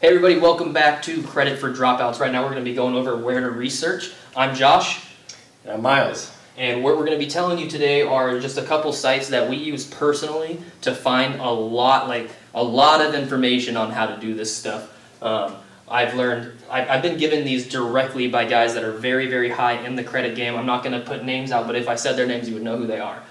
Hey everybody, welcome back to Credit for Dropouts. Right now we're going to be going over where to research. I'm Josh. And I'm Miles. And what we're going to be telling you today are just a couple sites that we use personally to find a lot of information on how to do this stuff. I've been given these directly by guys that are very, very high in the credit game. I'm not going to put names out, but if I said their names, you would know who they are.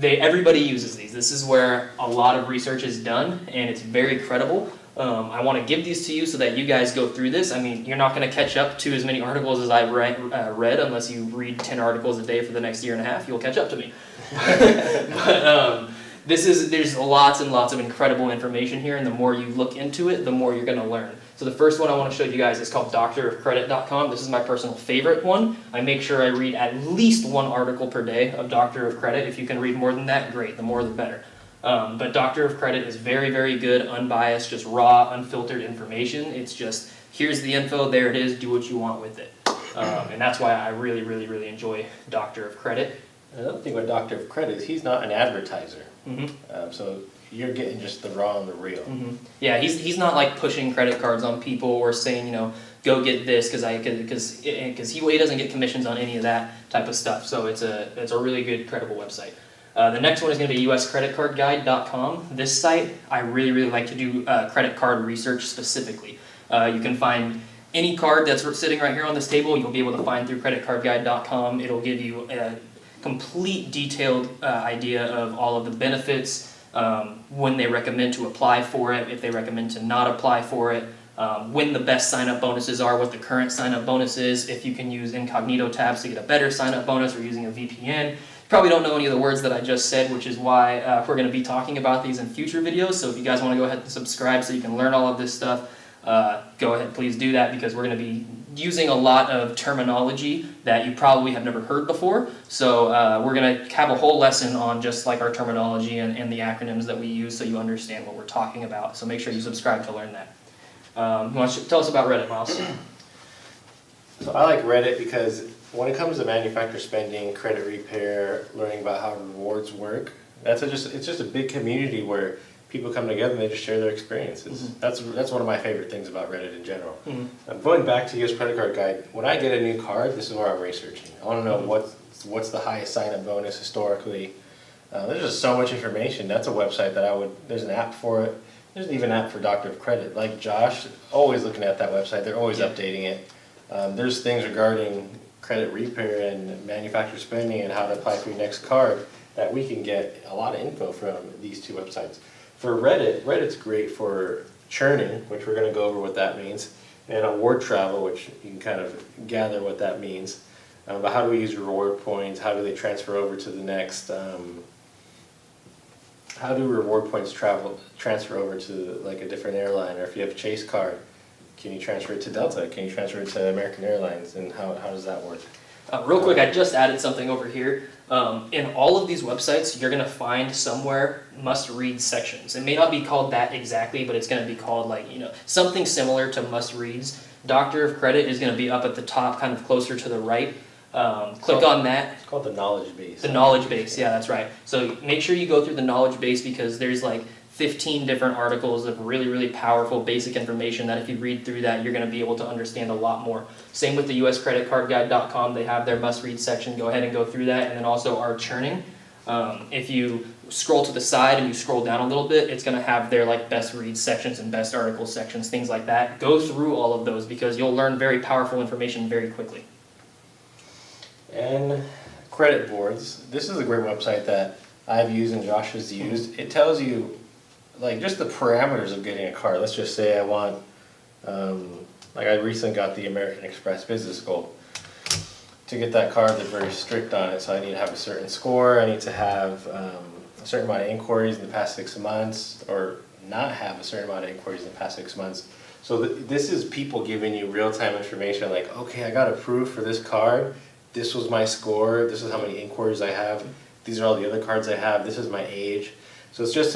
Everybody uses these. This is where a lot of research is done, and it's very credible. I want to give these to you so that you guys go through this. I mean, you're not going to catch up to as many articles as I've read unless you read 10 articles a day for the next year and a half. You'll catch up to me. But there's lots and lots of incredible information here, and the more you look into it, the more you're going to learn. So the first one I want to show you guys is called doctorofcredit.com. This is my personal favorite one. I make sure I read at least one article per day of Doctor of Credit. If you can read more than that, great. The more the better. But Doctor of Credit is very, very good, unbiased, just raw, unfiltered information. It's just, here's the info, there it is, do what you want with it. And that's why I really, really, really enjoy Doctor of Credit. Another thing about Doctor of Credit is he's not an advertiser. Mm-hmm. So you're getting just the raw and the real. Mm-hmm. Yeah, he's not like pushing credit cards on people or saying, go get this because he doesn't get commissions on any of that type of stuff. So it's a really good, credible website. The next one is going to be uscreditcardguide.com. This site, I really, really like to do credit card research specifically. You can find any card that's sitting right here on this table, you'll be able to find through creditcardguide.com. It'll give you a complete detailed idea of all of the benefits, when they recommend to apply for it, if they recommend to not apply for it, when the best sign-up bonuses are, what the current sign-up bonus is, if you can use incognito tabs to get a better sign-up bonus or using a VPN. Probably don't know any of the words that I just said, which is why we're going to be talking about these in future videos. So if you guys want to go ahead and subscribe so you can learn all of this stuff, go ahead, please do that, because we're going to be using a lot of terminology that you probably have never heard before. So we're going to have a whole lesson on just like our terminology and the acronyms that we use so you understand what we're talking about. So make sure you subscribe to learn that. You want to tell us about Reddit, Miles? So I like Reddit because when it comes to manufacturer spending, credit repair, learning about how rewards work, it's just a big community where people come together and they just share their experiences. Mm-hmm. That's one of my favorite things about Reddit in general. Mm-hmm. Going back to US Credit Card Guide, when I get a new card, this is where I'm researching. I want to know what's the highest sign-up bonus historically. There's just so much information. That's a website that there's an app for it. There's even an app for Doctor of Credit. Like Josh, always looking at that website. They're always updating it. There's things regarding credit repair and manufacturer spending and how to apply for your next card that we can get a lot of info from these two websites. For Reddit's great for churning, which we're going to go over what that means, and award travel, which you can kind of gather what that means. But how do we use reward points? How do they transfer over to the next? How do reward points transfer over to like a different airline? Or if you have a Chase card, can you transfer it to Delta? Can you transfer it to American Airlines? And how does that work? Real quick, I just added something over here. In all of these websites, you're going to find somewhere must-read sections. It may not be called that exactly, but it's going to be called something similar to must-reads. Doctor of Credit is going to be up at the top, kind of closer to the right. Click on that. It's called the knowledge base. The knowledge base, yeah, that's right. So make sure you go through the knowledge base because there's 15 different articles of really, really powerful basic information that if you read through that, you're going to be able to understand a lot more. Same with the uscreditcardguide.com. They have their must-read section. Go ahead and go through that. And then also our churning. If you scroll to the side and you scroll down a little bit, it's going to have their best read sections and best article sections, things like that. Go through all of those because you'll learn very powerful information very quickly. And credit boards. This is a great website that I've used and Josh has used. It tells you just the parameters of getting a card. Let's just say I want, I recently got the American Express Business Gold. To get that card, they're very strict on it, so I need to have a certain score, I need to have a certain amount of inquiries in the past 6 months, or not have a certain amount of inquiries in the past 6 months. So this is people giving you real-time information, okay, I got approved for this card, this was my score, this is how many inquiries I have, these are all the other cards I have, this is my age. So it's just,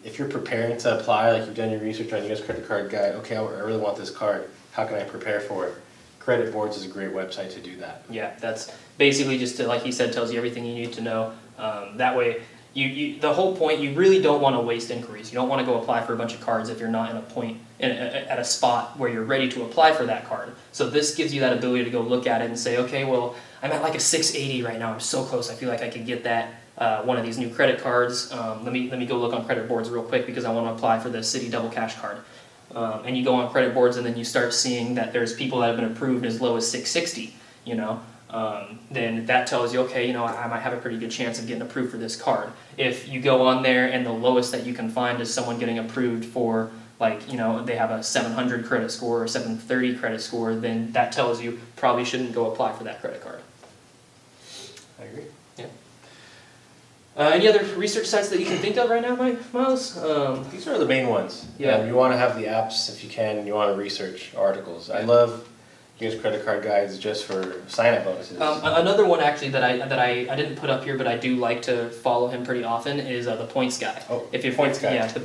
if you're preparing to apply, you've done your research on US Credit Card Guide, okay, I really want this card, how can I prepare for it? Credit Boards is a great website to do that. Yeah, that's basically just, like he said, tells you everything you need to know. That way, the whole point, you really don't want to waste inquiries. You don't want to go apply for a bunch of cards if you're not at a spot where you're ready to apply for that card. So this gives you that ability to go look at it and say, okay, well, I'm at like a 680 right now. I'm so close. I feel like I could get that one of these new credit cards. Let me go look on credit boards real quick because I want to apply for the Citi Double Cash card. And you go on credit boards and then you start seeing that there's people that have been approved as low as 660, you know. Then that tells you, okay, you know, I might have a pretty good chance of getting approved for this card. If you go on there and the lowest that you can find is someone getting approved for, like, you know, they have a 700 credit score or 730 credit score, then that tells you probably shouldn't go apply for that credit card. I agree. Yeah. Any other research sites that you can think of right now, Miles? These are the main ones. Yeah. You want to have the apps if you can. You want to research articles. I love use credit card guides just for sign-up bonuses. Another one actually that I didn't put up here, but I do like to follow him pretty often is the Points Guy. Oh, if you're Points Guy. Yeah, the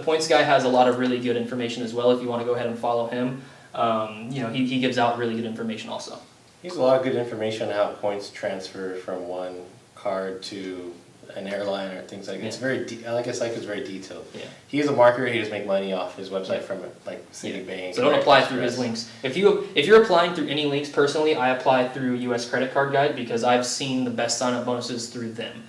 Points Guy has a lot of really good information as well. If you want to go ahead and follow him, you know, he gives out really good information also. He has a lot of good information on how points transfer from one card to an airline or things like that. It's very, I like his site is very detailed. Yeah. He is a marketer. He does make money off his website from like Citibank. So don't apply through his links. If you're applying through any links, personally, I apply through U.S. Credit Card Guide because I've seen the best sign-up bonuses through them.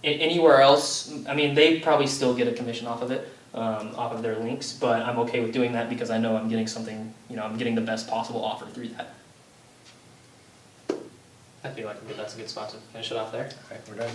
Anywhere else, I mean, they probably still get a commission off of it, off of their links, but I'm okay with doing that because I know I'm getting something, you know, I'm getting the best possible offer through that. I feel like that's a good spot to finish it off there. Okay, we're done.